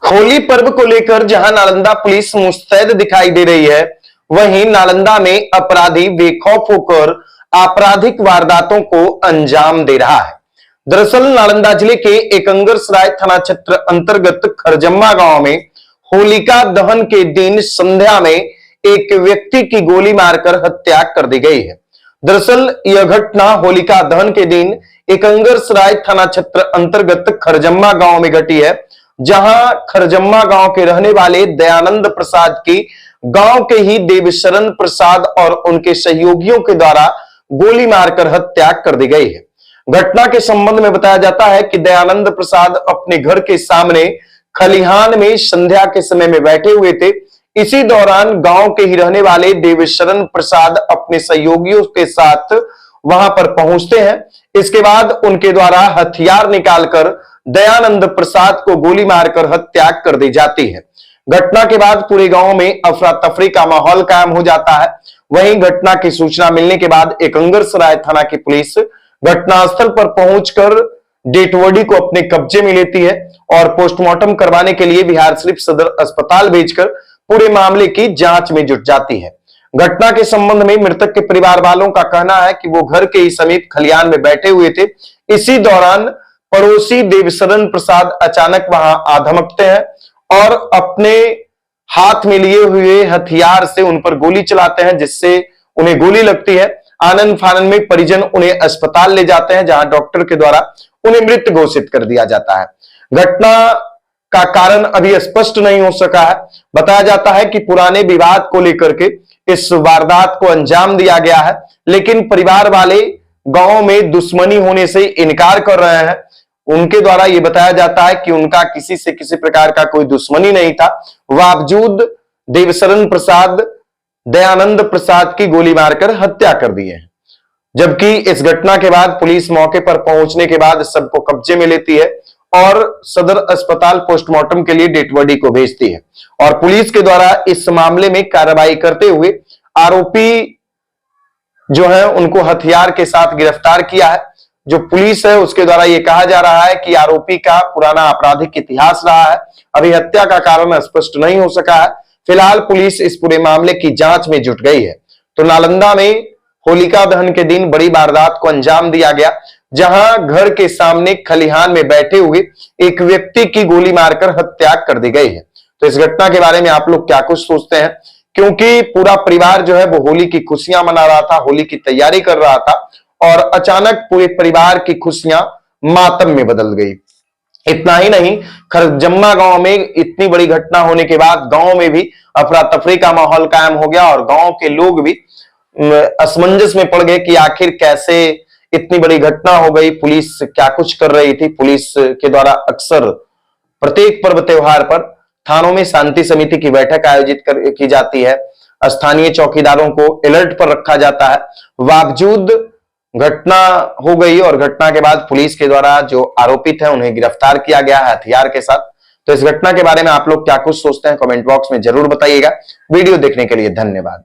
होली पर्व को लेकर जहां नालंदा पुलिस मुस्तैद दिखाई दे रही है, वहीं नालंदा में अपराधी बेखौफ होकर आपराधिक वारदातों को अंजाम दे रहा है। दरअसल नालंदा जिले के एकंगरसराय थाना क्षेत्र अंतर्गत खरजम्मा गांव में होलिका दहन के दिन संध्या में एक व्यक्ति की गोली मारकर हत्या कर दी गई है। दरअसल यह घटना होलिका दहन के दिन एकंगरसराय थाना क्षेत्र अंतर्गत खरजम्मा गांव में घटी है, जहां खरजम्मा गांव के रहने वाले दयानंद प्रसाद की गांव के ही देवशरण प्रसाद और उनके सहयोगियों के द्वारा गोली मारकर हत्या कर दी गई है। घटना के संबंध में बताया जाता है कि दयानंद प्रसाद अपने घर के सामने खलिहान में संध्या के समय में बैठे हुए थे। इसी दौरान गांव के ही रहने वाले देवशरण प्रसाद अपने सहयोगियों के साथ वहां पर पहुंचते हैं। इसके बाद उनके द्वारा हथियार निकालकर दयानंद प्रसाद को गोली मारकर हत्या कर दी जाती है। घटना के बाद पूरे गांव में अफरा तफरी का माहौल कायम हो जाता है। वहीं घटना की सूचना मिलने के बाद एकंगरसराय थाना की पुलिस घटनास्थल पर पहुंचकर डेड बॉडी को अपने कब्जे में लेती है और पोस्टमार्टम करवाने के लिए बिहारशरीफ सदर अस्पताल भेजकर पूरे मामले की जांच में जुट जाती है। घटना के संबंध में मृतक के परिवार वालों का कहना है कि वो घर के ही समीप खलिहान में बैठे हुए थे। इसी दौरान पड़ोसी देवशरण प्रसाद अचानक वहां आ धमकते हैं और अपने हाथ में लिए हुए हथियार से उन पर गोली चलाते हैं, जिससे उन्हें गोली लगती है। आनंद फानंद में परिजन उन्हें अस्पताल ले जाते हैं, जहां डॉक्टर के द्वारा उन्हें मृत घोषित कर दिया जाता है। घटना का कारण अभी स्पष्ट नहीं हो सका है। बताया जाता है कि पुराने विवाद को लेकर के इस वारदात को अंजाम दिया गया है, लेकिन परिवार वाले गांव में दुश्मनी होने से इनकार कर रहे हैं। उनके द्वारा यह बताया जाता है कि उनका किसी से किसी प्रकार का कोई दुश्मनी नहीं था, बावजूद देवशरण प्रसाद दयानंद प्रसाद की गोली मारकर हत्या कर दी है। जबकि इस घटना के बाद पुलिस मौके पर पहुंचने के बाद सबको कब्जे में लेती है और सदर अस्पताल पोस्टमार्टम के लिए डेड बॉडी को भेजती है। और पुलिस के द्वारा इस मामले में कार्रवाई करते हुए आरोपी जो है उनको हथियार के साथ गिरफ्तार किया है। जो पुलिस है उसके द्वारा यह कहा जा रहा है कि आरोपी का पुराना आपराधिक इतिहास रहा है। अभी हत्या का कारण स्पष्ट नहीं हो सका है। फिलहाल पुलिस इस पूरे मामले की जांच में जुट गई है। तो नालंदा में होलिका दहन के दिन बड़ी वारदात को अंजाम दिया गया, जहां घर के सामने खलिहान में बैठे हुए एक व्यक्ति की गोली मारकर हत्या कर दी गई है। तो इस घटना के बारे में आप लोग क्या कुछ सोचते हैं? क्योंकि पूरा परिवार जो है वो होली की खुशियां मना रहा था, होली की तैयारी कर रहा था और अचानक पूरे परिवार की खुशियां मातम में बदल गई। इतना ही नहीं, खरजम्मा गांव में इतनी बड़ी घटना होने के बाद गांव में भी अफरा तफरी का माहौल कायम हो गया और गांव के लोग भी असमंजस में पड़ गए कि आखिर कैसे इतनी बड़ी घटना हो गई, पुलिस क्या कुछ कर रही थी। पुलिस के द्वारा अक्सर प्रत्येक पर्व त्योहार पर थानों में शांति समिति की बैठक आयोजित की जाती है, स्थानीय चौकीदारों को अलर्ट पर रखा जाता है। बावजूद घटना हो गई और घटना के बाद पुलिस के द्वारा जो आरोपित है उन्हें गिरफ्तार किया गया है हथियार के साथ। तो इस घटना के बारे में आप लोग क्या कुछ सोचते हैं, कमेंट बॉक्स में जरूर बताइएगा। वीडियो देखने के लिए धन्यवाद।